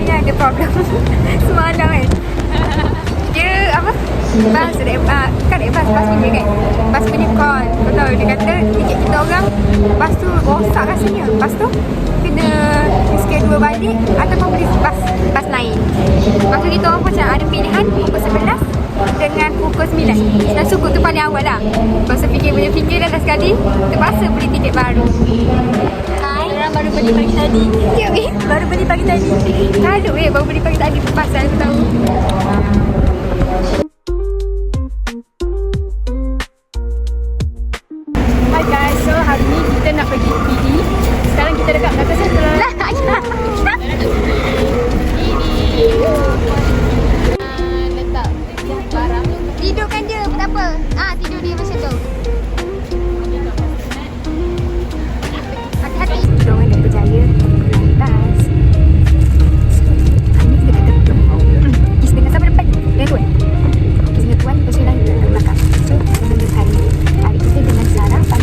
ni ada problem. Semalam kan. Dia apa? Bas bas punya kan. Bas punya call. Kau tahu dia kata tiket kita orang bas tu rosak rasanya. Lepas tu kena reschedule balik ataupun beli bas lain. Lepas tu kita orang macam ada pilihan pukul 11 dengan pukul 9. Dan suku tu paling awal lah. Lepas tu fikir dah sekali, terpaksa beli tiket baru. Hai, orang baru beli pagi tadi. Ya, baru beli pagi tadi. Kalau baru beli pagi tadi pasal aku tahu. Hi guys, so hari ni kita nak pergi PD. Sekarang kita dekat Melaka Central. Letak barang. Tidurkan je, tak apa. Tidur dia macam tu. Hati-hati. Dorongan dia berjaya lantas. Hari ni kita kata is dengan siapa depan? Dengan tuan. Is dengan tuan, lepas tu lain dengan belakang. So, kita hari kita dengan sarapan.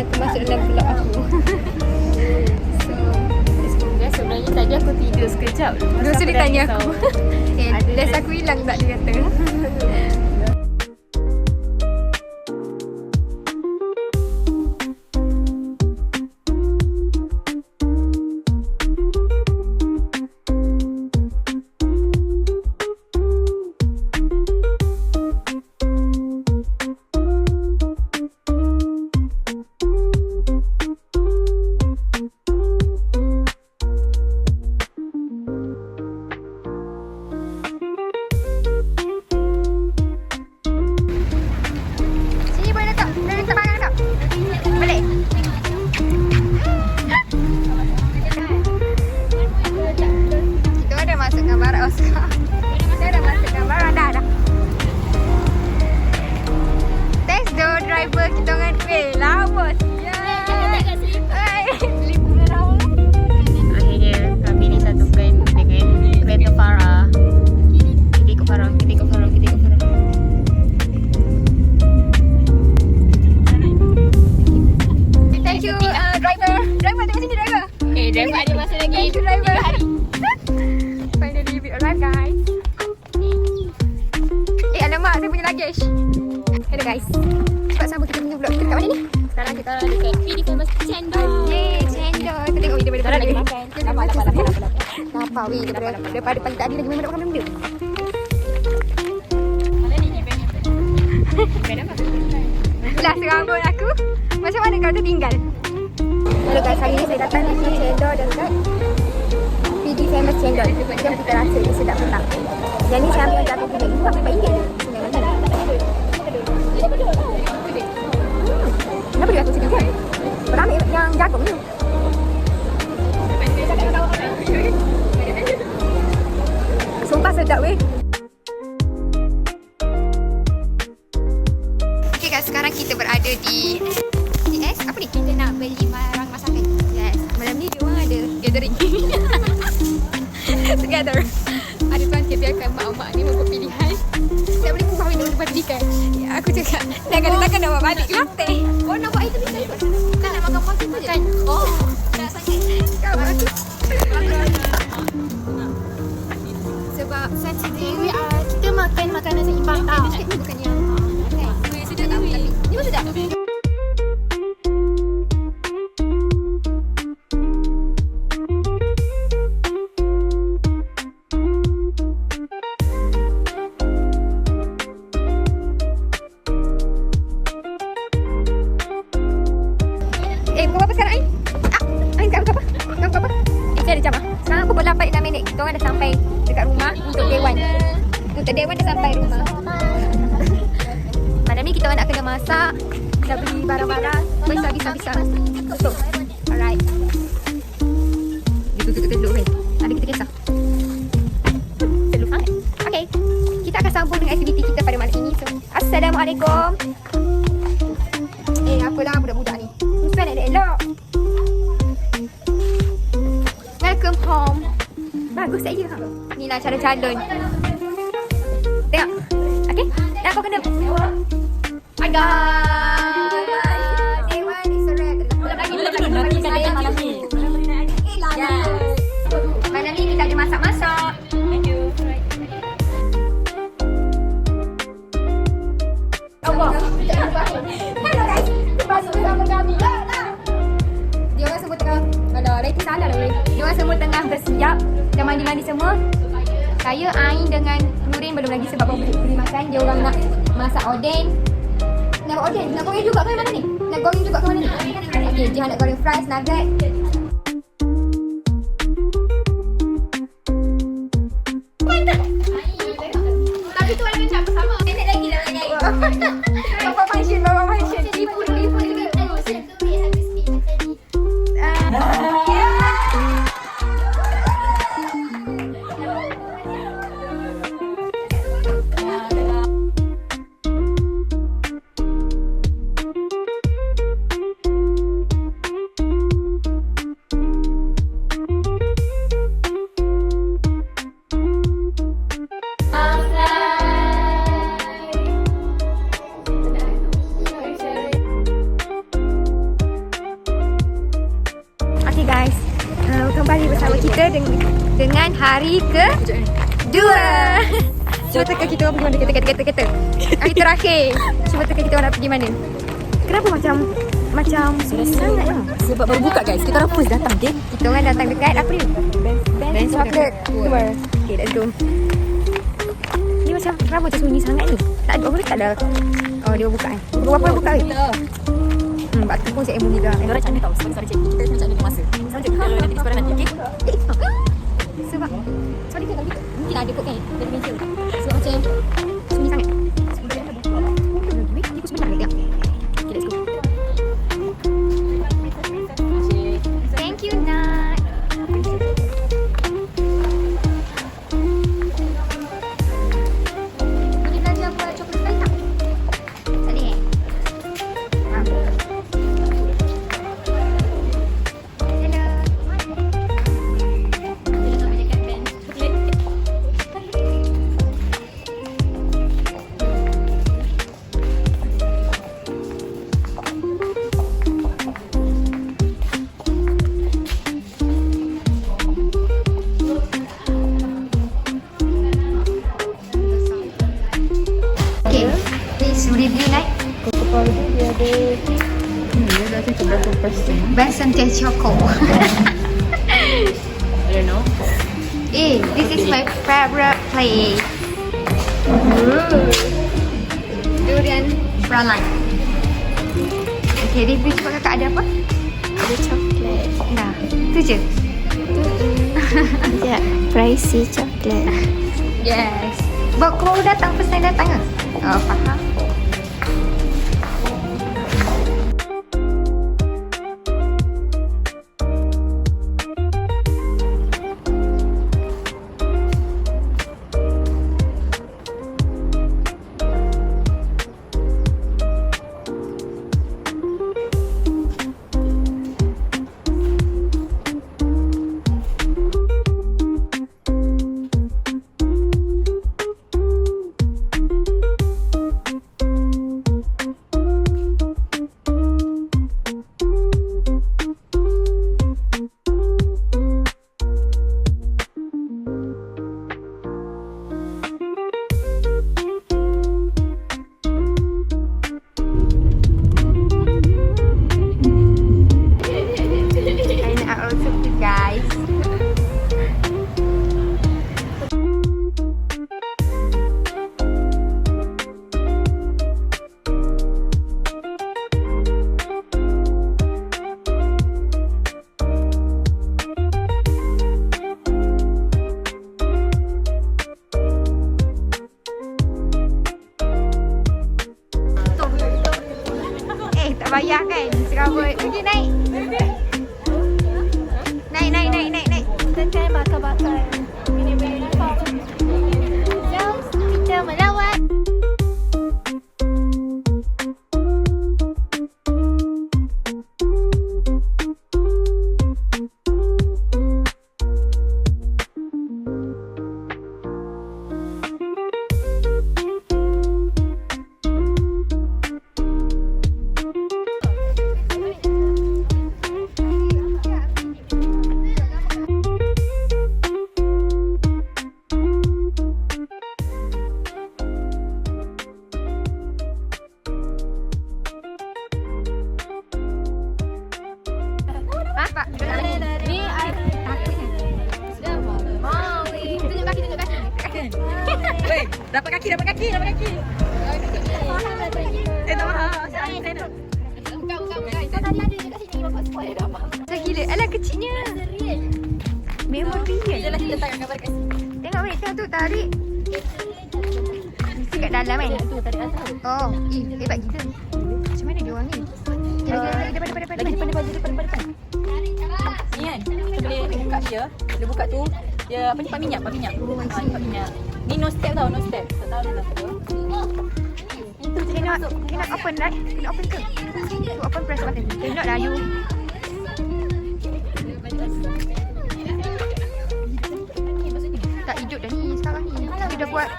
Aku masuk dalam vlog aku. So, sebenarnya tadi aku tidur sekejap. Terus dia tanya aku. Dress aku hilang tak, dia kata. Driver ada masa lagi. Thank you driver. Finally we arrive guys. Alamak, saya punya luggage. Hello guys. Cepat sambung kita punya vlog. Kita dekat mana ni? Sekarang kita dekat PD Famous Cendol. Yeay, Cendol. Kita tengok video daripada lagi makan. Nampak weh daripada pagi tadi lagi memang nak makan benda. Mana ni event? Event apa? Last rambut aku. Macam mana kau tertinggal? Hello guys, hari ni saya datang di Cendol dekat PD Famous Cendol. Jom kita rasa dia sedap petang. Yang ni saya ambil jatuh pilih. Bukan sampai ingat je. Kenapa dia rasa sedap kan? Pernah ambil yang jagung tu. Sumpah sedap weh. Okay guys, sekarang kita berada di CS. Apa ni? Kita nak beli barang masakan. Yes. Malam ni dia orang ada gathering. Together. Ada tuan biarkan mak-mak ni membuat pilihan. Tak boleh ubah window lepas belikan. Ya, aku cakap, takkan nak bawa balik Kelantan. Oh, nak buat itu bisa ikut. Bukan nak makan porsi tu je. Oh, nak sakit. Kau aku. Sebab sensitif. Kita makan makanan seimbang tau. Ni bukan yang sedap tapi ni pun sedap. apa sekarang Ain? Ain kat buka apa? Kau buka apa? Saya ada jam lah. Sekarang pukul 8.06. Kita orang dah sampai dekat rumah untuk Dewan. Untuk Dewan dah sampai rumah. Malam ni kita orang nak kena masak. Dah beli barang-barang. Bisa. Tutup. Alright. Dia tutup telur kan? Ada kita kisah. Telur hangat. Okay. Kita akan sambung dengan aktiviti kita pada malam ini. So, Assalamualaikum. Apalah budak-budak ni. Susah nak elok. Welcome home. Bagus saya. Inilah cara calon. Tengok. Okay. Dan kau kena. Agak. Dewan is a red. Malam ni kita ada masak-masak. Thank you. Allah. Hello guys. Masuk bersama kami. Dia orang semua tengah. Alah, itu salah lah. Dia orang semua tengah bersiap. Dah mandi-mandi semua. Saya, Ain dengan Nurin belum lagi sebab beli makan. Dia orang nak masak oden. Nak buat oden? Nak goreng juga ke mana ni? Nak goreng juga ke mana ni? Okey, dia nak goreng fries, nugget. Tapi tu ada macam sama. Nenek lagi dah naik. Bapak function. Ibu dulu. Okay guys, kembali bersama kita dengan hari ke-2. Cuba teka kita orang pergi mana? Kata. Hari terakhir. Cuba teka kita orang nak pergi mana? Kenapa macam sangat lah? Sebab baru buka guys. Kita orang first datang date. Kita orang datang dekat apa ni? Ben Chocolate Tour. Okay, let's go. Ni kenapa macam sunyi sangat ni? Tak ada orang tak ada. Oh, dia buka kan? Pukul berapa buka ni? Batu pun saya emoji dah. Orang macam ni tau. Sebab kita macam ada masa. Sama je kita nanti sekarang nanti. Okay? Sebab dia tak gitu. Mungkin ada kot kan? Dari meja. Sebab macam sunyi sangat. Sebenarnya buka. Ikut sebenarnya tengok. Okay, let's go. Thank you, Nat. Boleh belajar buat coklat pie tak? Tak boleh review naik. Cocoa powder dia ada. Dia dah cakap berapa persen? Best Santel Choco. I don't know. This is my favorite place. Durian Praline. Okay, review cuba kakak ada apa? Ada coklat. Dah, tu je. Ada pricey coklat. Yes. Bawa kau datang first time datang ke? Oh, faham. Cabut. Pergi naik. Naik. Tekan bakar-bakar. Ini boleh nampak. Jom kita melawat. Pak, ni tunjuk kaki. Weh, dapat kaki. Tak mahal. Macam gila. Alah kecilnya. Memang real. Jelas kita tangan gambar kat sini. Tengok weh, tengok tu tarik. Mesti kat dalam kan? Tu tarik atas. Oh, hebat gila. Macam mana dia orang ni? Lagi depan. Lagi depan. Ni kan, kita boleh buka dia. Dia buka tu, dia apa ni, pak minyak. Pak minyak. Ni no step tau, Tak tahu dia apa. Cannot open right? Kena open ke? To open press button. Cannot lah you. Tak hidup dah ni sekarang ni. Dia dah buat.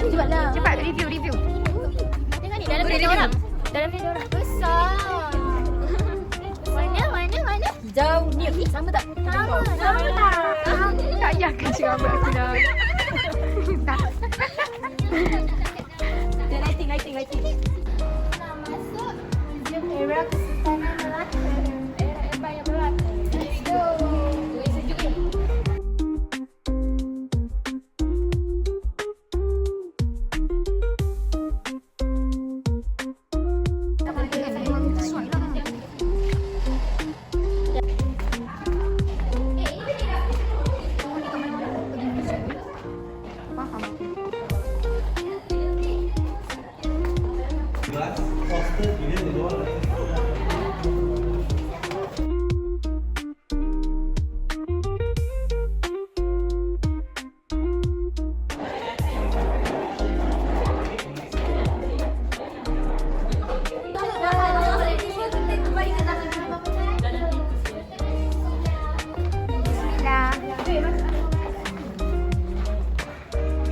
Cepatlah. Cepat review. Tengok ni dalam ni ada orang. Besar. Mana? Jauh ni, sama tak? Sama tak? Tak yakin cakap aku dah. Tak. Dia lighting. Masuk. Jom era kesultanan Melaka. Era Empire Melaka. Let's go. Sejuk ni.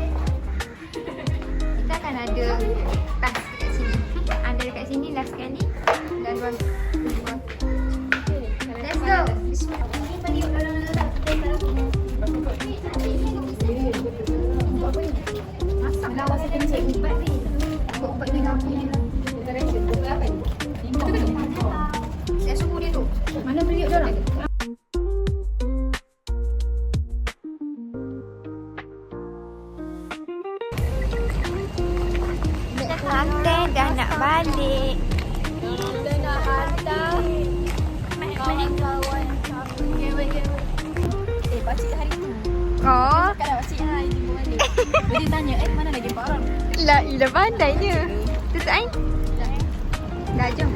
Kita akan ada tas dekat sini. Ada dekat sini last sekali. Dan ruang. Let's go. Masak lah masa kena cek ubat ni. Ubat ni apa ni? Saya suruh dia tu. Mana beli dia orang? Hantar dah nak balik. Kita nak hantar kawan-kawan kami. Pakcik hari tu. Oh. Kat dah pakcik hari ni balik. Dia tanya, mana lagi 4 orang? La ilah pandainya. Tutup air. Dah jom.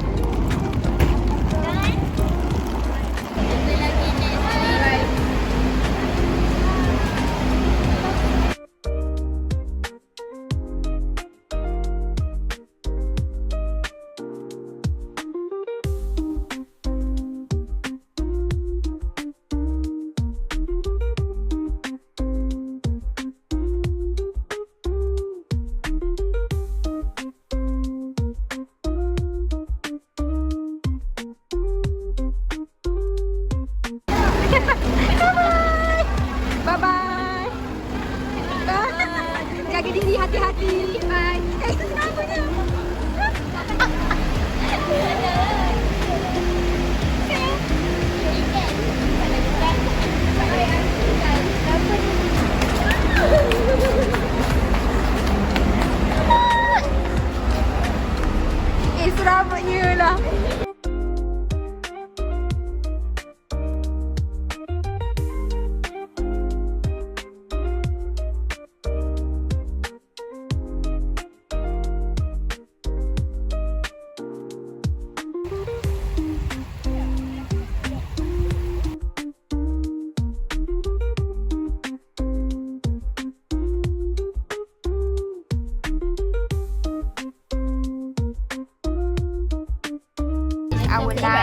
Kita lagi next. Bye-bye. Jaga diri, hati-hati. Bye. Kenapanya? Selamatnya lah.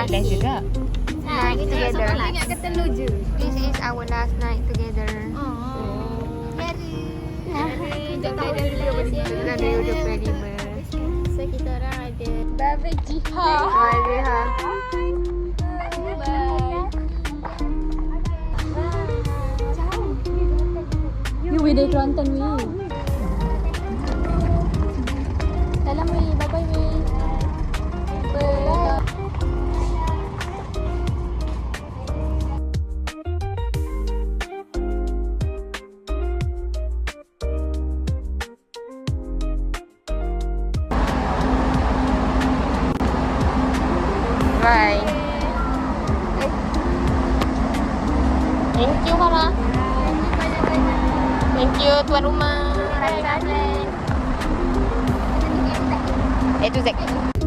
Thailand juga. night together. Ingat kata lu je. This is our last night together. Kita ada duduk pedimer. So kita orang ada Baba Jihad. Alhamdulillah. Ni Widai Kelantan ni. Salam Wei, bye bye Wei. Bye. Bye. Thank you Farah. Thank you tuan rumah. A to Z.